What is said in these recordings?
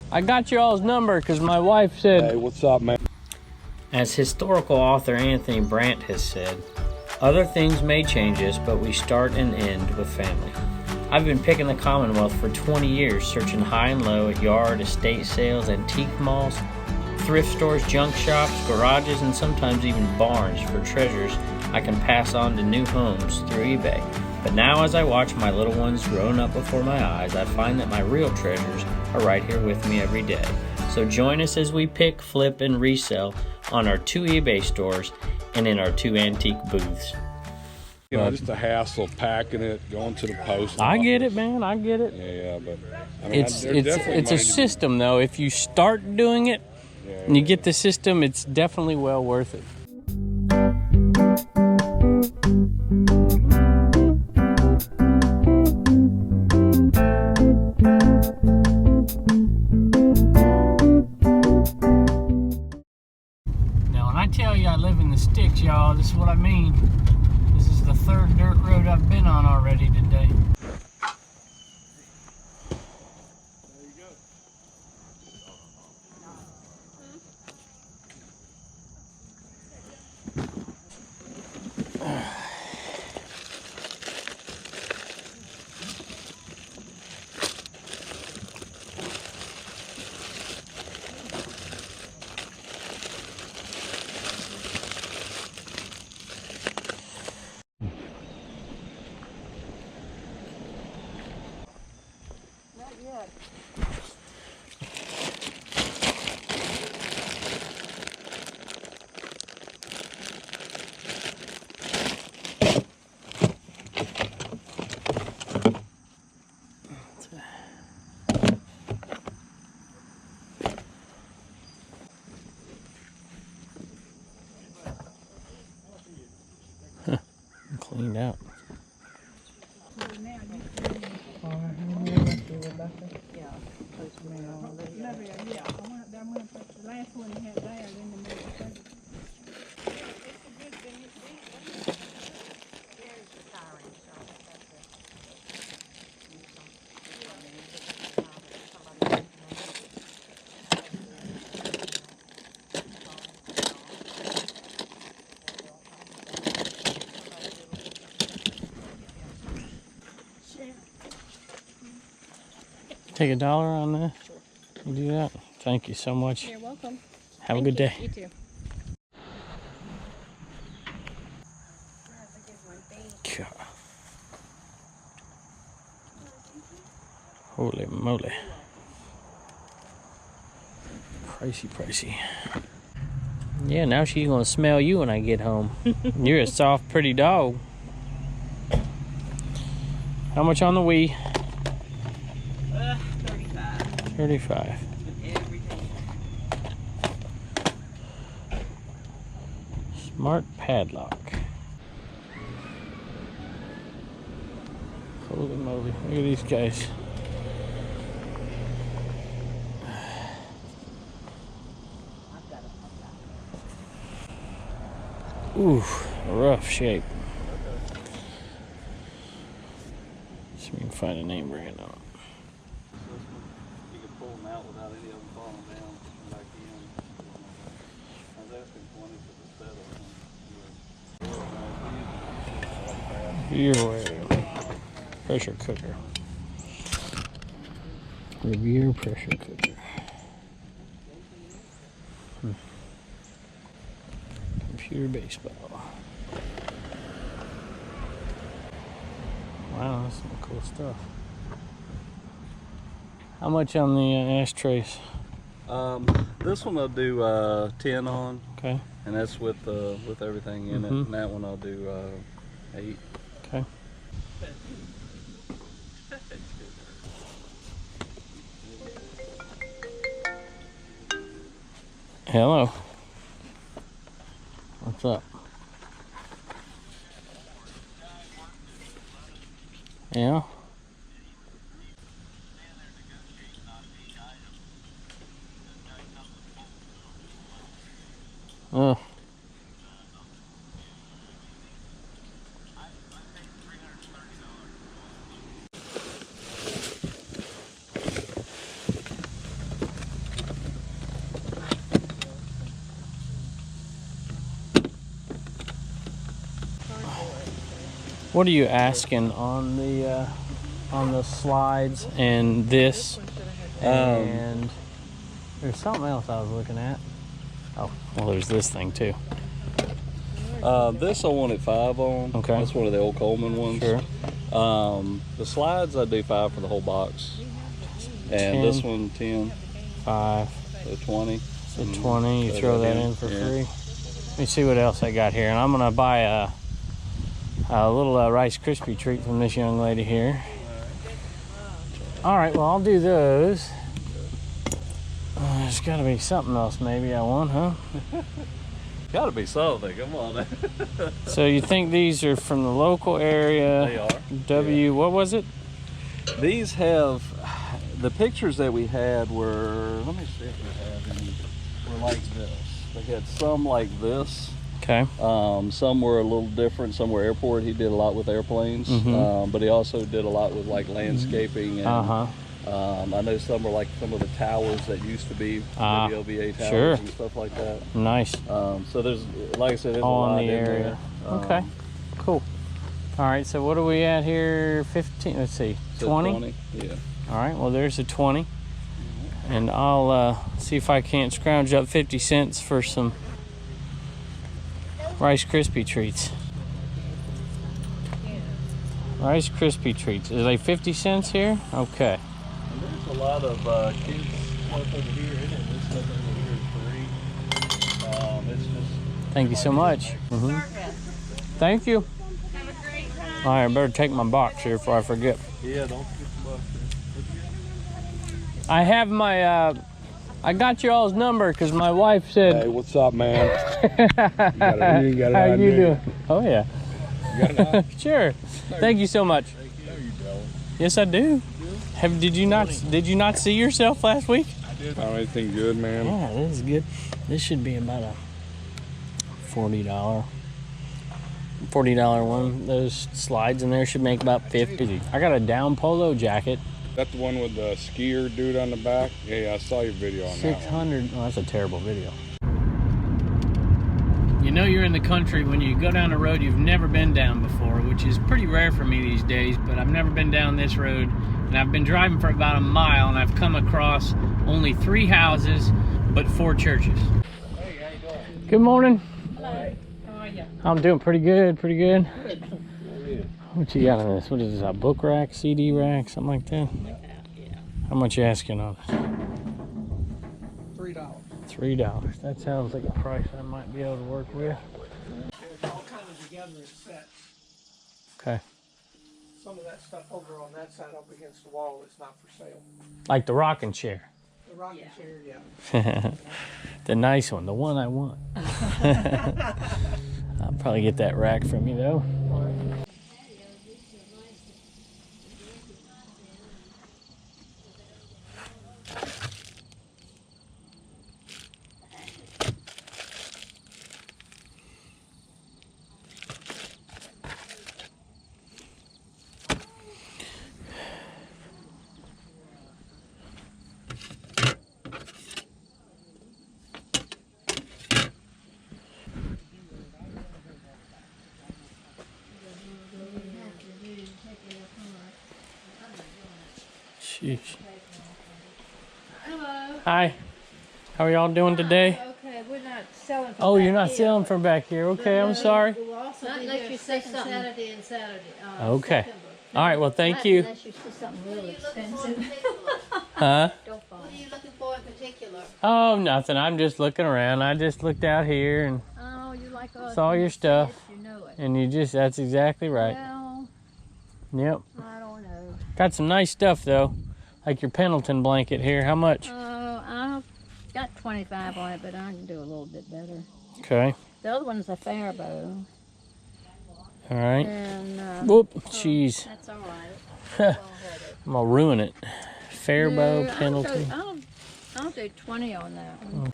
I got you all's number because my wife said... Hey, what's up, man? As historical author Anthony Brandt has said, other things may change us, but we start and end with family. I've been picking the Commonwealth for 20 years, searching high and low at yard, estate sales, antique malls, thrift stores, junk shops, garages, and sometimes even barns for treasures I can pass on to new homes through eBay. But now as I watch my little ones growing up before my eyes, I find that my real treasures are right here with me every day. So join us as we pick, flip, and resell on our 2 eBay stores and in our 2 antique booths. You know, just a hassle packing it, going to the post. I get it, man. I get it. Yeah, but I mean, it's a system, though. If you start doing it and you get the system, it's definitely well worth it. Now, when I tell you I live in the sticks, y'all, this is what I mean. This is the 3rd dirt road I've been on already today. Cleaned out. Take $1 on that? Sure. You do that? Thank you so much. You're welcome. Have a good day. You too. God. Holy moly. Pricey. Yeah, now she's gonna smell you when I get home. You're a soft, pretty dog. How much on the Wii? 35. Smart padlock. Holy moly, look at these guys. Ooh, rough shape. See if we can find a name brand on it. Pressure cooker. Revere pressure cooker. Computer baseball. Wow, that's some cool stuff. How much on the ashtrays? This one I'll do 10 on. Okay. And that's with everything in it. And that one I'll do 8. Okay. Hello. What's up? Yeah. Oh. What are you asking on the slides and this? And there's something else I was looking at. Oh, well, there's this thing too. This I wanted 5 on. Okay. That's one of the old Coleman ones. Sure. The slides I do 5 for the whole box. And 10, this one 10. 5. So 20. So 20. You throw that in for free. Let me see what else I got here, and I'm gonna buy a little Rice Krispie treat from this young lady here. All right, well, I'll do those. There's got to be something else maybe I want, huh? Gotta be something. Come on. So you think these are from the local area? They are. Yeah. What was it? These have the pictures that we had were. Let me see if we have any. Were like this. They had some like this. Okay. Some were a little different. Some were airport. He did a lot with airplanes, but he also did a lot with like landscaping. And, I know some were like some of the towers that used to be maybe VA towers and stuff like that. Nice. So there's, like I said, there's all a lot in the area. Okay. Cool. All right. So what are we at here? 15. Let's see. 20. Yeah. All right. Well, there's a 20, and I'll see if I can't scrounge up 50 cents for some Rice Krispie treats. Rice Krispie treats. Is like 50 cents here? Okay. And there's a lot of kids stuff over here, isn't it? This stuff over here is free. It's just. Thank you so much. Thank you. Have a great time. All right, I better take my box here before I forget. Yeah, don't forget the box. I have my, I got you all's number because my wife said. Hey, what's up, man? you got an How you idea? doing? Oh yeah. You got an eye? Sure. Thank you so much. No, you don't. Yes, I do. Did you not see yourself last week? I did. Found anything good, man? Yeah, this is good. This should be about a $40 one. Those slides in there should make about 50. I got a down polo jacket. That's the one with the skier dude on the back? Yeah, I saw your video on that one. 600. Oh, that's a terrible video. You know you're in the country when you go down a road you've never been down before, which is pretty rare for me these days, but I've never been down this road, and I've been driving for about a mile, and I've come across only 3 houses, but 4 churches. Hey, how you doing? Good morning. Hello. How are you? I'm doing pretty good, pretty good. What you got on this? What is this, a book rack, CD rack, something like that? Yeah. How much you asking on this? $3. $3. That sounds like a price I might be able to work with. It's all kind of together in sets. Okay. Some of that stuff over on that side up against the wall is not for sale. Like the rocking chair. The rocking chair, yeah. The nice one, the one I want. I'll probably get that rack from you though. Sheesh. Hello. Hi. How are y'all doing today? Okay, we're not selling. Oh, you're not selling from back here. Okay, I'm sorry. We'll also be here second Saturday and Saturday. Okay. September. All right, well, thank you. Unless you see something really expensive. Huh? Don't fall. What are you looking for in particular? Oh, nothing. I'm just looking around. I just looked out here and Oh, you like us. saw your stuff. You know it. And that's exactly right. Well, Yep. I don't know. Got some nice stuff, though. Like your Pendleton blanket here. How much? I've got 25 on it, but I can do a little bit better. Okay. The other one's a Faribault. All right. And, Whoop. Jeez. that's all right. I'm going to ruin it. Faribault, Yeah, Pendleton. I'll do 20 on that one.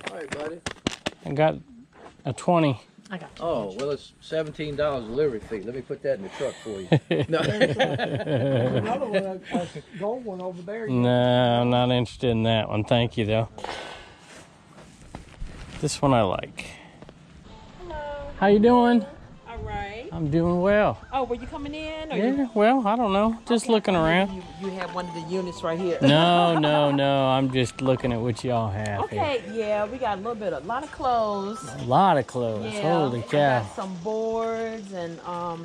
All right, buddy. I got a 20. I got Oh, well, it's $17 delivery fee. Let me put that in the truck for you. No. Another one, a gold one over there. No, I'm not interested in that one. Thank you, though. This one I like. Hello. How you doing? All right. I'm doing well. Oh, were you coming in? Or Yeah, well, I don't know. Just looking around. You have one of the units right here. No. I'm just looking at what y'all have Okay, here. yeah, we got a lot of clothes. A lot of clothes. Yeah, Holy I cow. got some boards and I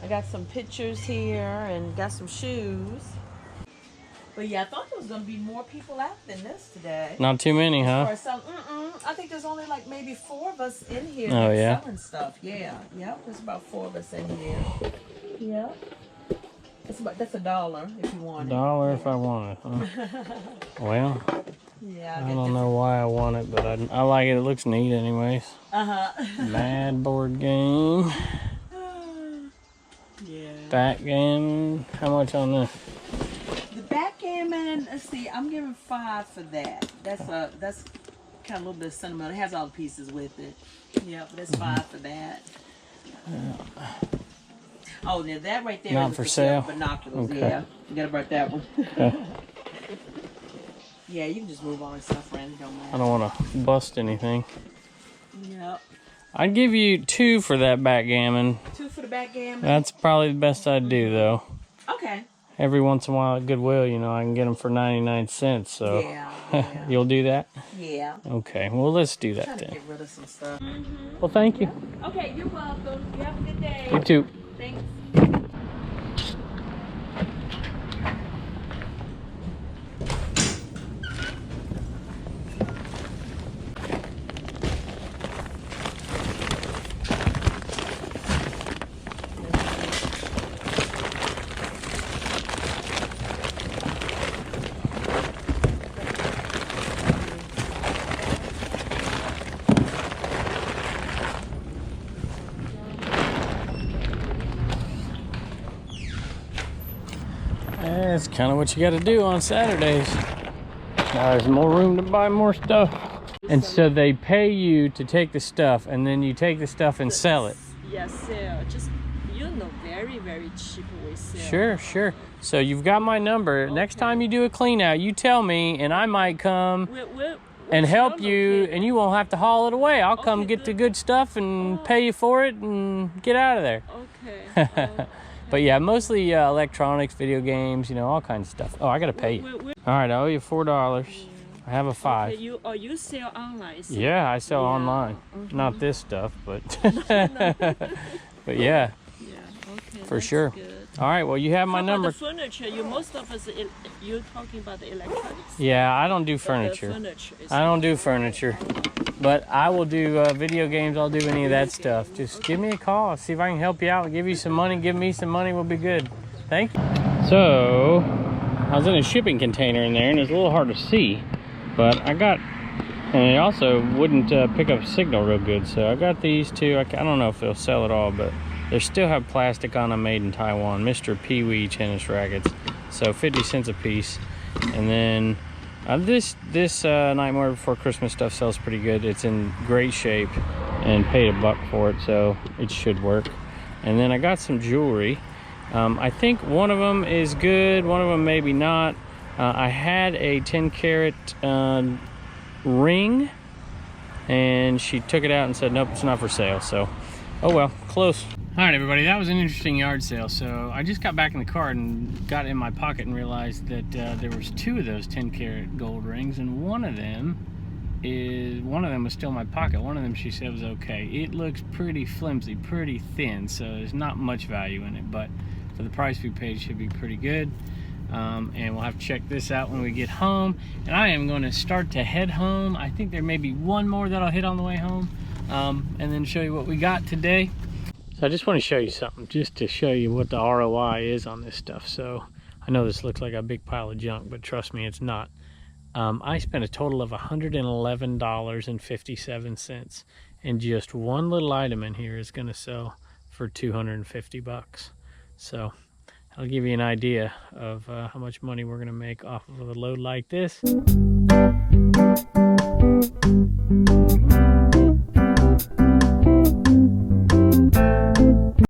got some pictures here and got some shoes. But yeah, I thought there was gonna be more people out than this today. Not too many, huh? I think there's only like maybe 4 of us in here Oh, yeah? selling stuff. Yeah, yep. There's about 4 of us in here. Yep. That's $1 if you want it. $1 if I want it, huh? Well, Yeah. I don't know why I want it, but I like it. It looks neat anyways. Uh-huh. Mad board game. Yeah. Backgammon. How much on this? The backgammon, let's see, I'm giving 5 for that. That's kind of a little bit sentimental. It has all the pieces with it. Yeah, but that's 5 for that. Oh, now that right there Not is for sale? binoculars. Okay. Yeah, forget about that one. Okay. Yeah, you can just move all this stuff around. It don't matter. I don't want to bust anything. Yep. I'd give you 2 for that backgammon. 2 for the backgammon. That's probably the best I'd do, though. Okay. Every once in a while at Goodwill, you know, I can get them for 99 cents, so. Yeah. You'll do that? Yeah. Okay, well, let's do Trying that to then. get rid of some stuff. Well, thank you. Okay, you're welcome. You have a good day. You too. Thanks. That's kind of what you got to do on Saturdays. Now there's more room to buy more stuff. And so they pay you to take the stuff, and then you take the stuff and sell it. Yes, sell. Just, very, very cheap we sell. Sure. So you've got my number. Next time you do a clean out, you tell me, and I might come and help you, and you won't have to haul it away. I'll come get the good stuff and pay you for it and get out of there. Okay. But yeah, mostly electronics, video games, you know, all kinds of stuff. Oh, I gotta pay you. All right, I owe you $4. I have a 5. Okay, you sell online? Yeah, I sell online. Not this stuff, but but yeah, okay, for sure. Good. All right, well, you have my How about number. the furniture, most of us, you're talking about the electronics. Yeah, I don't do furniture. I don't do furniture, but I will do video games. I'll do any of that stuff. Just give me a call. See if I can help you out. Give you some money. Give me some money. We'll be good. Thank you. So I was in a shipping container in there, and it's a little hard to see, but I got, and it also wouldn't pick up signal real good. So I got these two. I don't know if they'll sell at all, but they still have plastic on them, made in Taiwan. Mr. Pee Wee tennis rackets. So 50 cents a piece. And then this Nightmare Before Christmas stuff sells pretty good. It's in great shape, and paid $1 for it, so it should work. And then I got some jewelry. I think one of them is good, one of them maybe not. I had a 10 karat ring, and she took it out and said, nope, it's not for sale. So, oh well, close. All right, everybody, that was an interesting yard sale. So I just got back in the car and got in my pocket and realized that there was 2 of those 10 karat gold rings, and one of them was still in my pocket. One of them she said was okay. It looks pretty flimsy, pretty thin, so there's not much value in it, but for the price we paid, it should be pretty good. And we'll have to check this out when we get home. And I am going to start to head home. I think there may be one more that I'll hit on the way home, and then show you what we got today. So I just want to show you something, just to show you what the ROI is on this stuff. So I know this looks like a big pile of junk, but trust me, it's not. I spent a total of $111.57, and just one little item in here is going to sell for $250. So I'll give you an idea of how much money we're going to make off of a load like this.